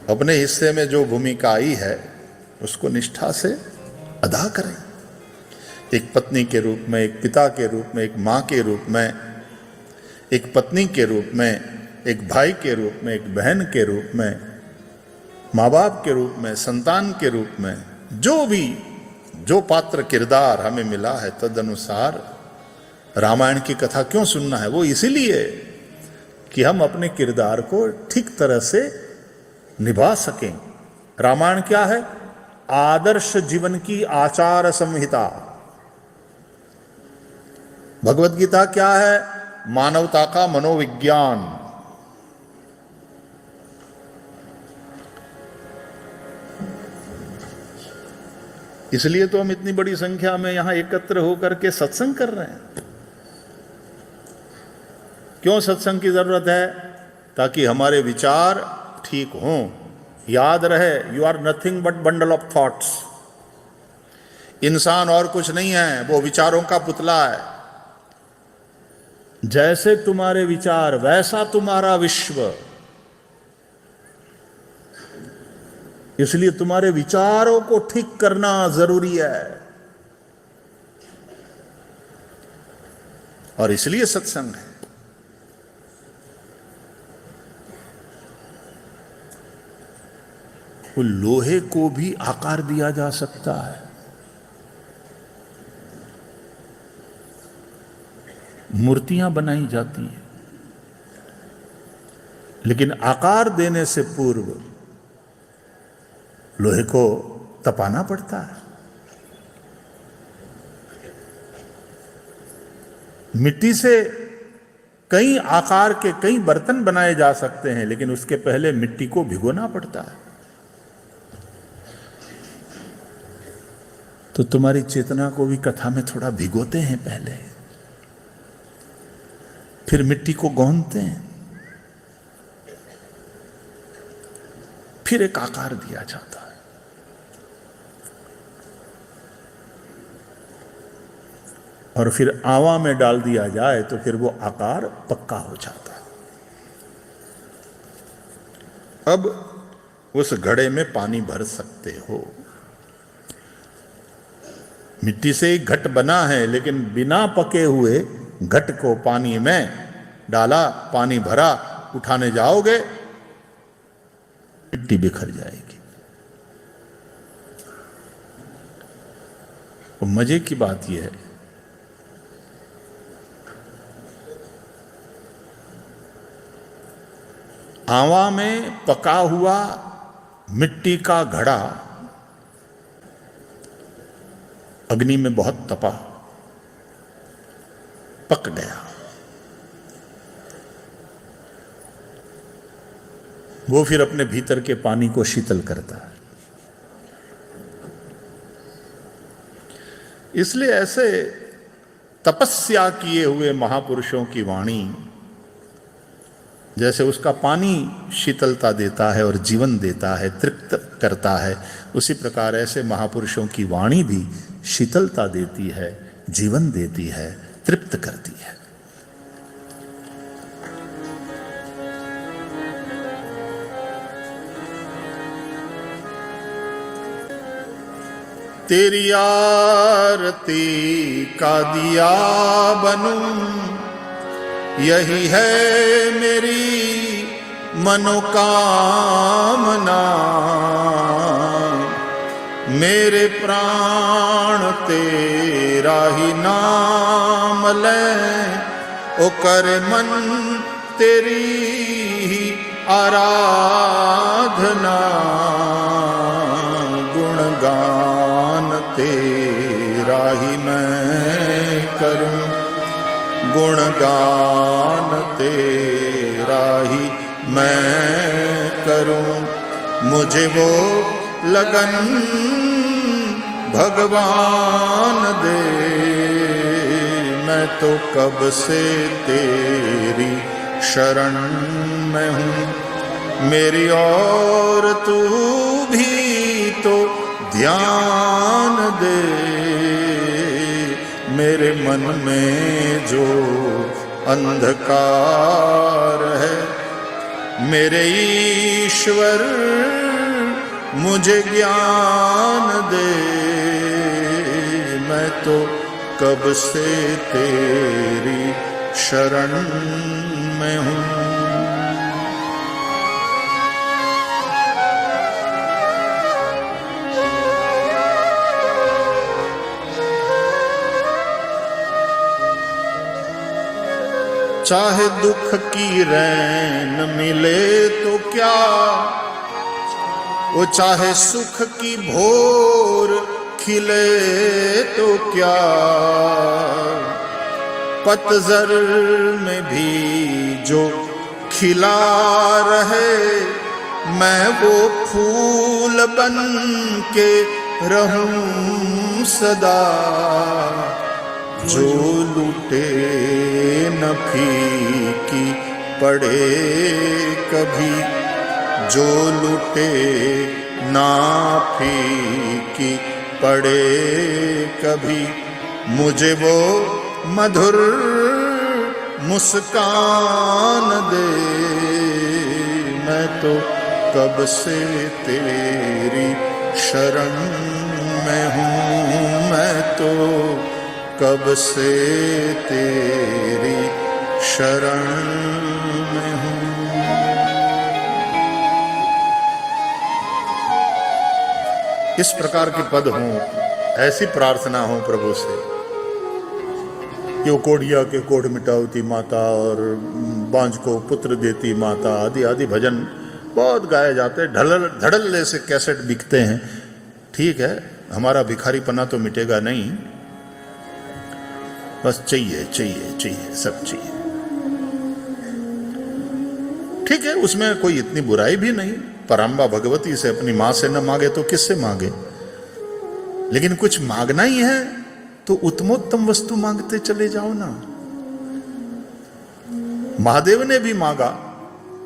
अपने हिस्से में जो भूमिका आई है उसको निष्ठा से अदा करें। एक पत्नी के रूप में, एक पिता के रूप में, एक माँ के रूप में, एक पत्नी के रूप में, एक भाई के रूप में, एक बहन के रूप में, माँ बाप के रूप में, संतान के रूप में, जो पात्र किरदार हमें मिला है तदनुसार रामायण की कथा क्यों सुनना है? वो इसीलिए कि हम अपने किरदार को ठीक तरह से निभा सकें। रामायण क्या है? आदर्श जीवन की आचार संहिता। भगवत गीता क्या है? मानवता का मनोविज्ञान। इसलिए तो हम इतनी बड़ी संख्या में यहां एकत्र होकर के सत्संग कर रहे हैं। क्यों सत्संग की जरूरत है? ताकि हमारे विचार ठीक हों। याद रहे, you are nothing but bundle of thoughts. इंसान और कुछ नहीं है, वो विचारों का पुतला है। जैसे तुम्हारे विचार वैसा तुम्हारा विश्व। इसलिए तुम्हारे विचारों को ठीक करना जरूरी है, और इसलिए सत्संग है। वो लोहे को भी आकार दिया जा सकता है, मूर्तियां बनाई जाती हैं, लेकिन आकार देने से पूर्व लोहे को तपाना पड़ता है। मिट्टी से कई आकार के कई बर्तन बनाए जा सकते हैं, लेकिन उसके पहले मिट्टी को भिगोना पड़ता है। तो तुम्हारी चेतना को भी कथा में थोड़ा भिगोते हैं पहले, फिर मिट्टी को गौंदते हैं, फिर एक आकार दिया जाता है। और फिर आवा में डाल दिया जाए तो फिर वो आकार पक्का हो जाता है। अब उस घड़े में पानी भर सकते हो। मिट्टी से एक घट बना है, लेकिन बिना पके हुए घट को पानी में डाला, पानी भरा, उठाने जाओगे मिट्टी बिखर जाएगी। और मजे की बात यह है, आवा में पका हुआ मिट्टी का घड़ा अग्नि में बहुत तपा, पक गया। वो फिर अपने भीतर के पानी को शीतल करता है। इसलिए ऐसे तपस्या किए हुए महापुरुषों की वाणी जैसे उसका पानी शीतलता देता है और जीवन देता है, तृप्त करता है, उसी प्रकार ऐसे महापुरुषों की वाणी भी शीतलता देती है, जीवन देती है, तृप्त करती है। तेरी आरती का दिया बनूं, यही है मेरी मनोकामना। मेरे प्राण तेरा ही नाम लें, ओ कर मन तेरी ही आराधना। गुणगान तेरा ही मैं करूं, गुणगान तेरा ही मैं करूं। मुझे वो लगन भगवान दे, मैं तो कब से तेरी शरण में हूँ। मेरी और तू भी तो ध्यान दे, मेरे मन में जो अंधकार है मेरे ईश्वर मुझे ज्ञान दे, मैं तो कब से तेरी शरण में हूं। चाहे दुख की रैन मिले तो क्या, वो चाहे सुख की भोर खिले तो क्या, पतझर में भी जो खिला रहे, मैं वो फूल बन के रहूं सदा। जो लूटे न फीकी पड़े कभी, जो लूटे ना फीकी पड़े कभी, मुझे वो मधुर मुस्कान दे, मैं तो कब से तेरी शरण में हूँ, मैं तो कब से तेरी शरण में हूँ। इस प्रकार के पद हों, ऐसी प्रार्थना हो प्रभु से कि वो कोढ़िया के कोढ़ मिटावती माता और बांझ को पुत्र देती माता आदि आदि भजन बहुत गाए जाते हैं। धड़ल्ले से कैसेट बिकते हैं। ठीक है, हमारा भिखारीपना तो मिटेगा नहीं, बस चाहिए चाहिए चाहिए, सब चाहिए। ठीक है, उसमें कोई इतनी बुराई भी नहीं। पराम्बा भगवती से अपनी मां से न मांगे तो किससे मांगे, लेकिन कुछ मांगना ही है तो उत्तमोत्तम वस्तु मांगते चले जाओ ना। महादेव ने भी मांगा,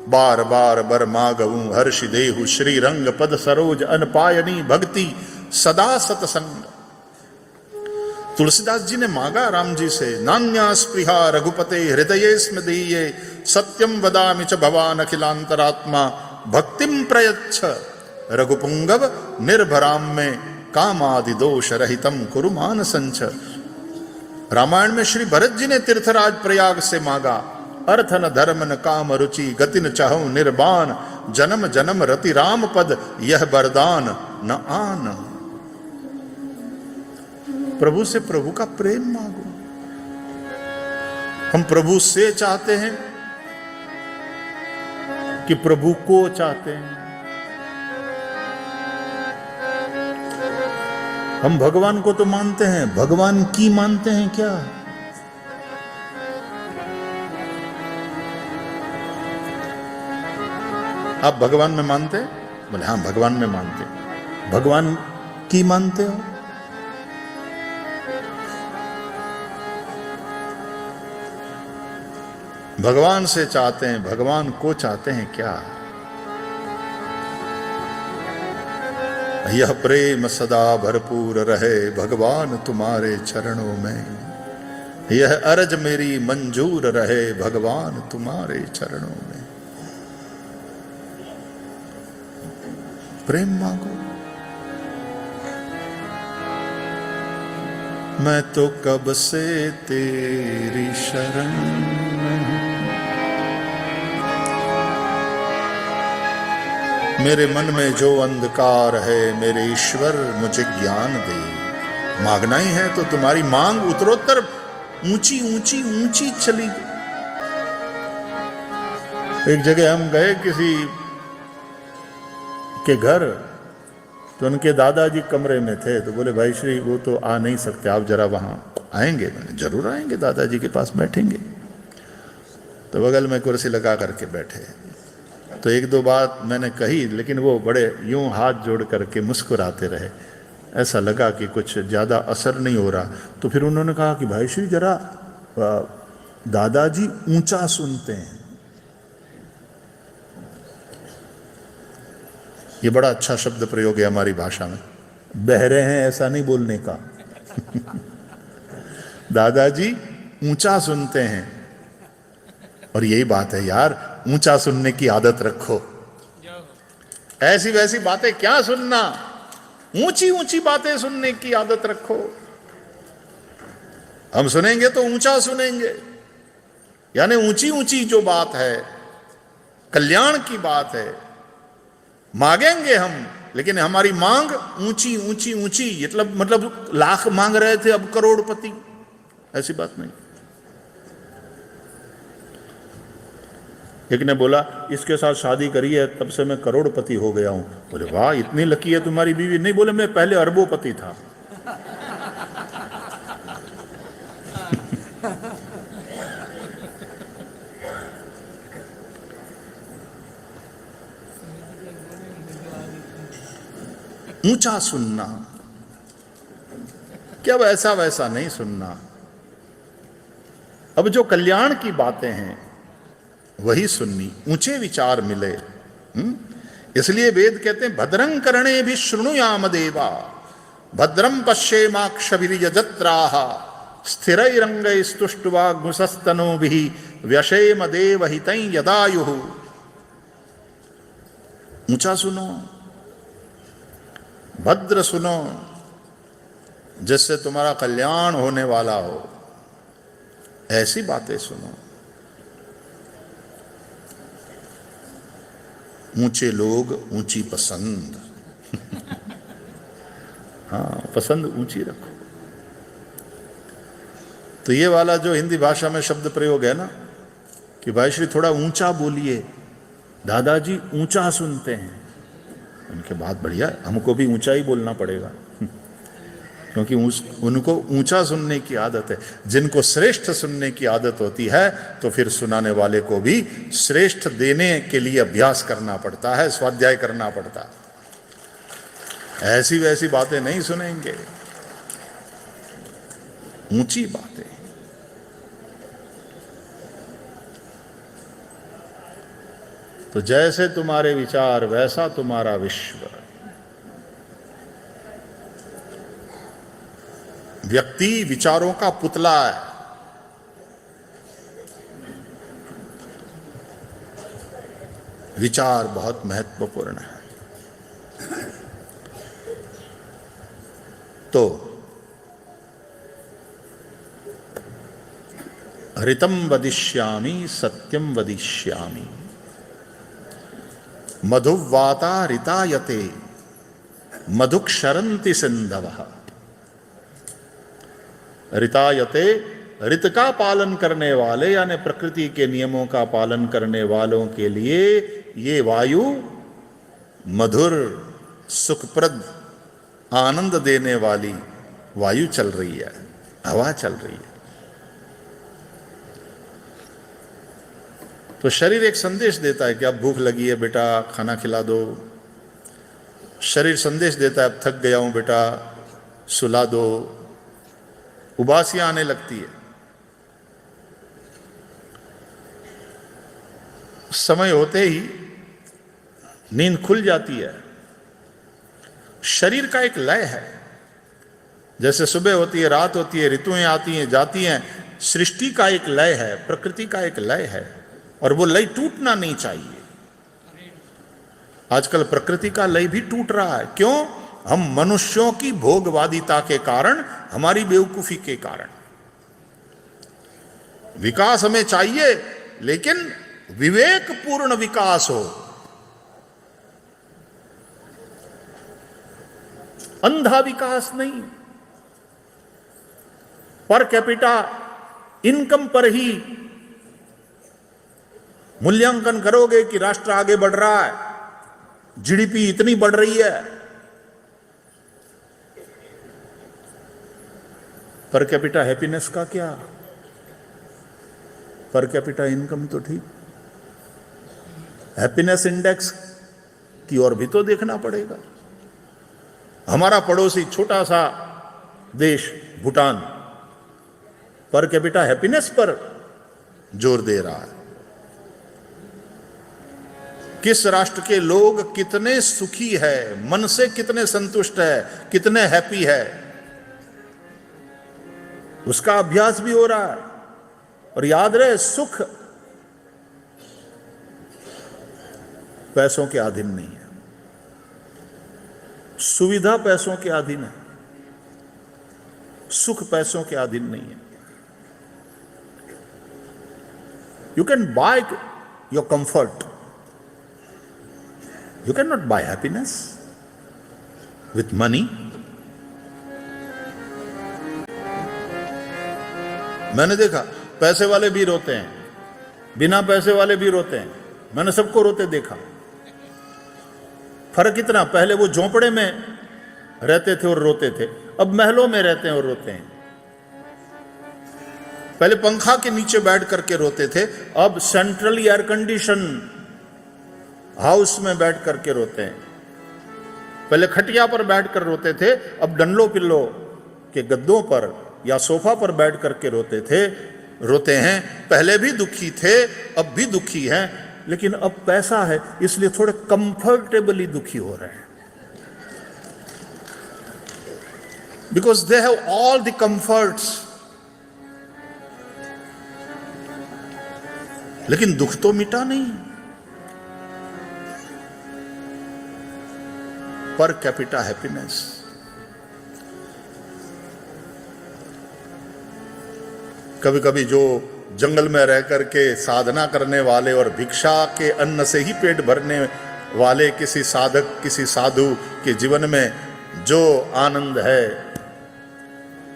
बार बार बर मागऊं हर्षि देहु श्री रंग पद सरोज अनपायनी भक्ति सदा सतसंग। तुलसीदास जी ने मांगा राम जी से, नान्या स्पृहा रघुपते हृदये स्म दीये, सत्यम वदामि च भवान अखिलांतरात्मा, भक्तिम प्रयच्छ रघुपुंगव निर्भराम में, कामादि दोष रहितम कुरु मान संच। रामायण में श्री भरत जी ने तीर्थराज प्रयाग से मांगा, अर्थ न धर्म न काम रुचि, गति न चाहूं निर्बाण, जन्म जन्म रति राम पद यह वरदान न आन। प्रभु से प्रभु का प्रेम मांगो। हम प्रभु से चाहते हैं कि प्रभु को चाहते हैं। हम भगवान को तो मानते हैं, भगवान की मानते हैं क्या? आप भगवान में मानते हैं? बोले हाँ भगवान में मानते हैं। भगवान की मानते हो? भगवान से चाहते हैं, भगवान को चाहते हैं क्या? यह प्रेम सदा भरपूर रहे भगवान तुम्हारे चरणों में, यह अर्ज मेरी मंजूर रहे भगवान तुम्हारे चरणों में। प्रेम मांगो। मैं तो कब से तेरी शरण में हूं, मेरे मन में जो अंधकार है मेरे ईश्वर मुझे ज्ञान दे। मांगना ही है तो तुम्हारी मांग उत्तरोत्तर ऊंची ऊंची ऊंची चली गई। एक जगह हम गए किसी के घर, तो उनके दादाजी कमरे में थे, तो बोले भाई श्री वो तो आ नहीं सकते, आप जरा वहां आएंगे? मैंने जरूर आएंगे, दादाजी के पास बैठेंगे। तो बगल में कुर्सी लगा करके बैठे। तो एक दो बात मैंने कही, लेकिन वो बड़े यूं हाथ जोड़ करके मुस्कुराते रहे। ऐसा लगा कि कुछ ज़्यादा असर नहीं हो रहा। तो फिर उन्होंने कहा कि भाई श्री जरा दादाजी ऊंचा सुनते हैं। ये बड़ा अच्छा शब्द प्रयोग है हमारी भाषा में। बहरे हैं ऐसा नहीं बोलने का। दादाजी ऊंचा सुनते हैं। और यही बात है यार, ऊंचा सुनने की आदत रखो। ऐसी वैसी बातें क्या सुनना, ऊंची ऊंची बातें सुनने की आदत रखो। हम सुनेंगे तो ऊंचा सुनेंगे, यानी ऊंची ऊंची जो बात है, कल्याण की बात है, मांगेंगे हम, लेकिन हमारी मांग ऊंची ऊंची ऊंची, मतलब लाख मांग रहे थे अब करोड़पति, ऐसी बात नहीं। एक ने बोला इसके साथ शादी करी है तब से मैं करोड़पति हो गया हूं। बोले वाह, इतनी लकी है तुम्हारी बीवी। नहीं, बोले मैं पहले अरबोपति था। ऊंचा सुनना, क्या ऐसा वैसा नहीं सुनना। अब जो कल्याण की बातें हैं वही सुननी, ऊंचे विचार मिले। इसलिए वेद कहते हैं भद्रं कर्णे भी शृणुयाम देवा, भद्रम पश्येमाक्षभिर्यजत्राः, स्थिरैरंगैस्तुष्ट्वाग्मुसस्तनूभिः व्यशेम देवहितं यदायुः। ऊंचा सुनो, भद्र सुनो, जिससे तुम्हारा कल्याण होने वाला हो, ऐसी बातें सुनो। ऊंचे लोग ऊंची पसंद। हाँ, पसंद ऊंची रखो। तो ये वाला जो हिंदी भाषा में शब्द प्रयोग है ना कि भाई श्री थोड़ा ऊंचा बोलिए, दादाजी ऊंचा सुनते हैं, उनके बात बढ़िया है, हमको भी ऊंचा ही बोलना पड़ेगा क्योंकि उनको ऊंचा सुनने की आदत है। जिनको श्रेष्ठ सुनने की आदत होती है तो फिर सुनाने वाले को भी श्रेष्ठ देने के लिए अभ्यास करना पड़ता है, स्वाध्याय करना पड़ता है। ऐसी वैसी बातें नहीं सुनेंगे, ऊंची बातें। तो जैसे तुम्हारे विचार वैसा तुम्हारा विश्व। व्यक्ति विचारों का पुतला है। विचार बहुत महत्वपूर्ण है। तो ऋतं वदिष्यामि सत्यं वदिष्यामि, मधुवाता ऋतायते मधुक्षरन्ति सिन्धवः। ऋतायते, ऋत का पालन करने वाले यानी प्रकृति के नियमों का पालन करने वालों के लिए ये वायु मधुर, सुखप्रद, आनंद देने वाली वायु चल रही है, हवा चल रही है। तो शरीर एक संदेश देता है कि अब भूख लगी है बेटा, खाना खिला दो। शरीर संदेश देता है अब थक गया हूं बेटा, सुला दो। उबासियां आने लगती है, समय होते ही नींद खुल जाती है। शरीर का एक लय है, जैसे सुबह होती है, रात होती है, ऋतुएं आती हैं जाती हैं। सृष्टि का एक लय है, प्रकृति का एक लय है, और वो लय टूटना नहीं चाहिए। आजकल प्रकृति का लय भी टूट रहा है। क्यों? हम मनुष्यों की भोगवादिता के कारण, हमारी बेवकूफी के कारण। विकास हमें चाहिए, लेकिन विवेकपूर्ण विकास हो, अंधा विकास नहीं। पर कैपिटा इनकम पर ही मूल्यांकन करोगे कि राष्ट्र आगे बढ़ रहा है, जीडीपी इतनी बढ़ रही है। पर कैपिटा हैप्पीनेस का क्या? पर कैपिटा इनकम तो ठीक, हैप्पीनेस इंडेक्स की ओर भी तो देखना पड़ेगा। हमारा पड़ोसी छोटा सा देश भूटान पर कैपिटा हैप्पीनेस पर जोर दे रहा है। किस राष्ट्र के लोग कितने सुखी है, मन से कितने संतुष्ट है, कितने हैप्पी है, उसका अभ्यास भी हो रहा है। और याद रहे, सुख पैसों के अधीन नहीं है, सुविधा पैसों के अधीन है, सुख पैसों के अधीन नहीं है। You can buy your comfort, you can not buy happiness with money. मैंने देखा पैसे वाले भी रोते हैं, बिना पैसे वाले भी रोते हैं, मैंने सबको रोते देखा। फर्क इतना, पहले वो झोंपड़े में रहते थे और रोते थे, अब महलों में रहते हैं और रोते हैं। पहले पंखा के नीचे बैठ करके रोते थे, अब सेंट्रल एयर कंडीशन हाउस में बैठ करके रोते हैं। पहले खटिया पर बैठ कर रोते थे, अब डंडो पिल्लो के गद्दों पर या सोफा पर बैठ करके रोते हैं। पहले भी दुखी थे, अब भी दुखी हैं, लेकिन अब पैसा है इसलिए थोड़े कंफर्टेबली दुखी हो रहे हैं, because they have all the comforts. लेकिन दुख तो मिटा नहीं। पर कैपिटा हैप्पीनेस, कभी कभी जो जंगल में रह करके साधना करने वाले और भिक्षा के अन्न से ही पेट भरने वाले किसी साधक, किसी साधु के जीवन में जो आनंद है,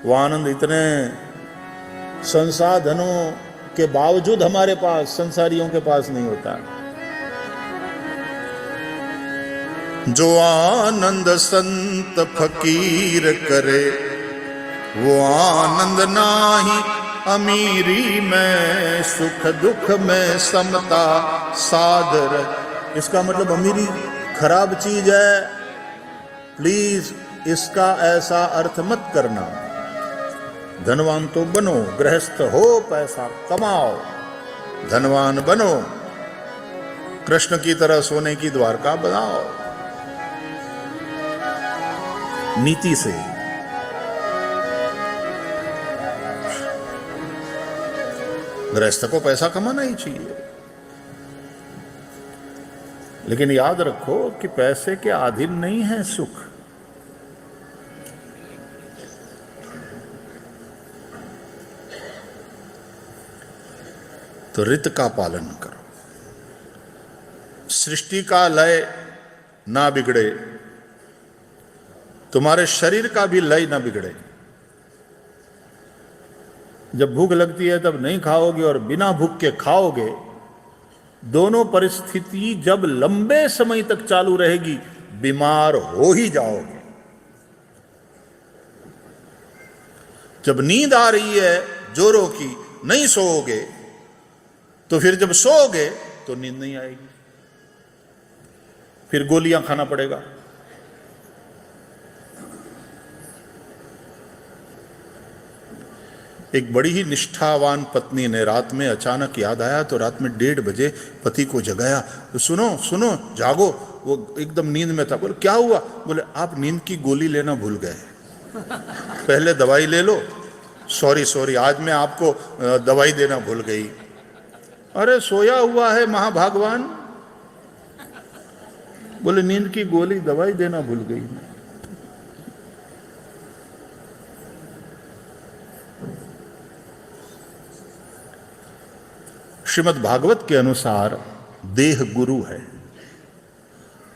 वो आनंद इतने संसाधनों के बावजूद हमारे पास, संसारियों के पास नहीं होता। जो आनंद संत फकीर करे, वो आनंद नाही अमीरी में, सुख दुख में समता साधर। इसका मतलब अमीरी खराब चीज है, प्लीज इसका ऐसा अर्थ मत करना। धनवान तो बनो, गृहस्थ हो, पैसा कमाओ, धनवान बनो, कृष्ण की तरह सोने की द्वारका बनाओ। नीति से गृहस्थ को पैसा कमाना ही चाहिए, लेकिन याद रखो कि पैसे के अधीन नहीं है सुख। तो ऋत का पालन करो, सृष्टि का लय ना बिगड़े, तुम्हारे शरीर का भी लय ना बिगड़े। जब भूख लगती है तब नहीं खाओगे और बिना भूख के खाओगे, दोनों परिस्थिति जब लंबे समय तक चालू रहेगी, बीमार हो ही जाओगे। जब नींद आ रही है जोरों की, नहीं सोओगे, तो फिर जब सोओगे तो नींद नहीं आएगी, फिर गोलियां खाना पड़ेगा। एक बड़ी ही निष्ठावान पत्नी ने रात में अचानक याद आया तो रात में 1:30 बजे पति को जगाया, तो सुनो सुनो जागो। वो एकदम नींद में था। बोले क्या हुआ? बोले आप नींद की गोली लेना भूल गए, पहले दवाई ले लो। सॉरी आज मैं आपको दवाई देना भूल गई। अरे सोया हुआ है महाभागवान। बोले नींद की गोली दवाई देना भूल गई। श्रीमद् भागवत के अनुसार देह गुरु है।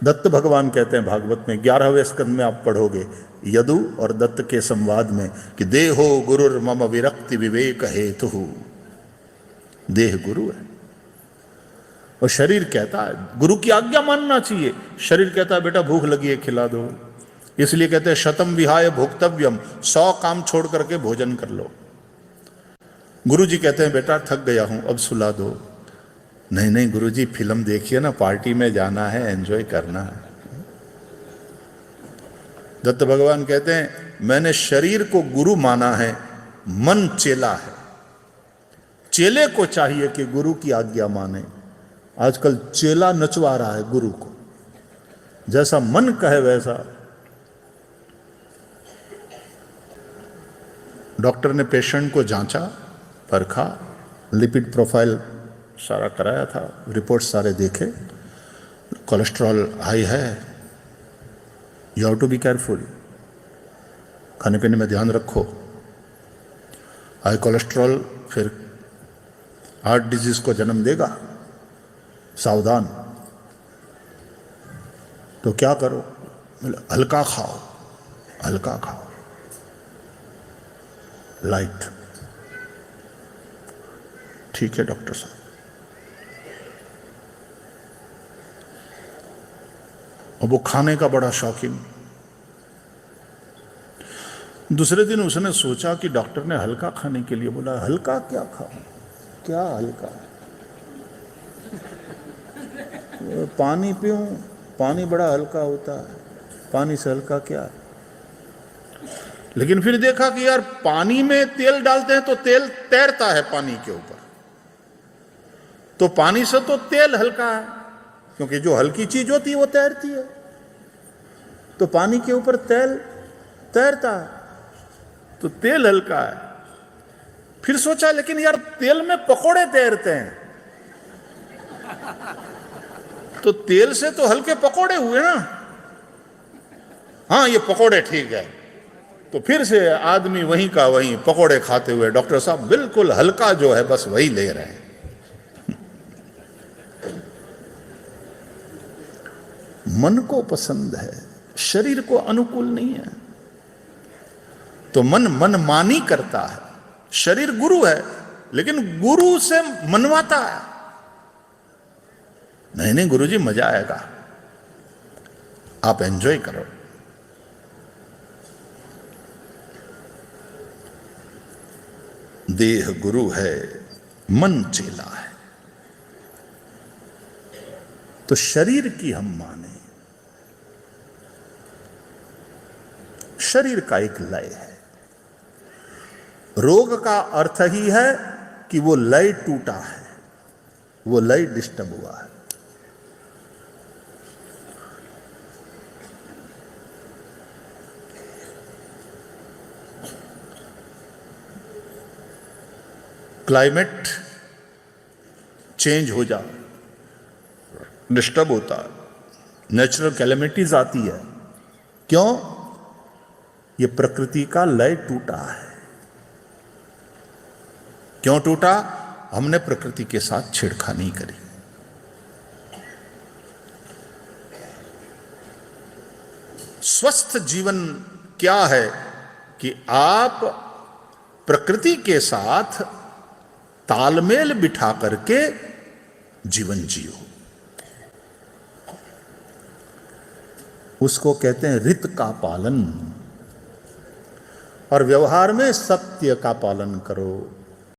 दत्त भगवान कहते हैं भागवत में 11वें स्कंद में आप पढ़ोगे यदु और दत्त के संवाद में कि देहो गुरुर मम विरक्ति विवेक हेतु। देह गुरु है और शरीर कहता है गुरु की आज्ञा मानना चाहिए। शरीर कहता है बेटा भूख लगी है खिला दो, इसलिए कहते हैं शतम विहाय भोक्तव्यम, 100 काम छोड़ करके भोजन कर लो। गुरु जी कहते हैं बेटा थक गया हूं अब सुला दो। नहीं गुरु जी फिल्म देखिए ना, पार्टी में जाना है, एंजॉय करना है। दत्त भगवान कहते हैं मैंने शरीर को गुरु माना है, मन चेला है। चेले को चाहिए कि गुरु की आज्ञा माने। आजकल चेला नचवा रहा है गुरु को, जैसा मन कहे वैसा। डॉक्टर ने पेशेंट को जांचा, परखा, लिपिड प्रोफाइल सारा कराया था, रिपोर्ट सारे देखे कोलेस्ट्रॉल हाई है, you have to be careful, खाने पीने में ध्यान रखो। हाई कोलेस्ट्रॉल फिर हार्ट डिजीज को जन्म देगा, सावधान। तो क्या करो? हल्का खाओ, हल्का खाओ, लाइट। ठीक है डॉक्टर साहब। और वो खाने का बड़ा शौकीन। दूसरे दिन उसने सोचा कि डॉक्टर ने हल्का खाने के लिए बोला, हल्का क्या खाऊं? क्या हल्का? पानी पीऊं? पानी बड़ा हल्का होता है, पानी से हल्का क्या? लेकिन फिर देखा कि यार पानी में तेल डालते हैं तो तेल तैरता है पानी के ऊपर, तो पानी से तो तेल हल्का है, क्योंकि जो हल्की चीज होती है वो तैरती है, तो पानी के ऊपर तेल तैरता है, तो तेल हल्का है। फिर सोचा लेकिन यार तेल में पकोड़े तैरते हैं, तो तेल से तो हल्के पकोड़े हुए ना, हाँ ये पकोड़े ठीक है। तो फिर से आदमी वहीं का वहीं पकोड़े खाते हुए, डॉक्टर साहब बिल्कुल हल्का जो है बस वही ले रहे हैं। मन को पसंद है, शरीर को अनुकूल नहीं है, तो मन मनमानी करता है। शरीर गुरु है, लेकिन गुरु से मनवाता है, नहीं नहीं गुरुजी मजा आएगा, आप एंजॉय करो। देह गुरु है, मन चेला है। तो शरीर की हम माने, शरीर का एक लय है। रोग का अर्थ ही है कि वो लय टूटा है, वो लय डिस्टर्ब हुआ है। क्लाइमेट चेंज हो जा, डिस्टर्ब होता है, नेचुरल कैलेमिटीज आती है। क्यों? ये प्रकृति का लय टूटा है। क्यों टूटा? हमने प्रकृति के साथ छेड़खानी करी। स्वस्थ जीवन क्या है कि आप प्रकृति के साथ तालमेल बिठा करके जीवन जियो। उसको कहते हैं रित का पालन। और व्यवहार में सत्य का पालन करो,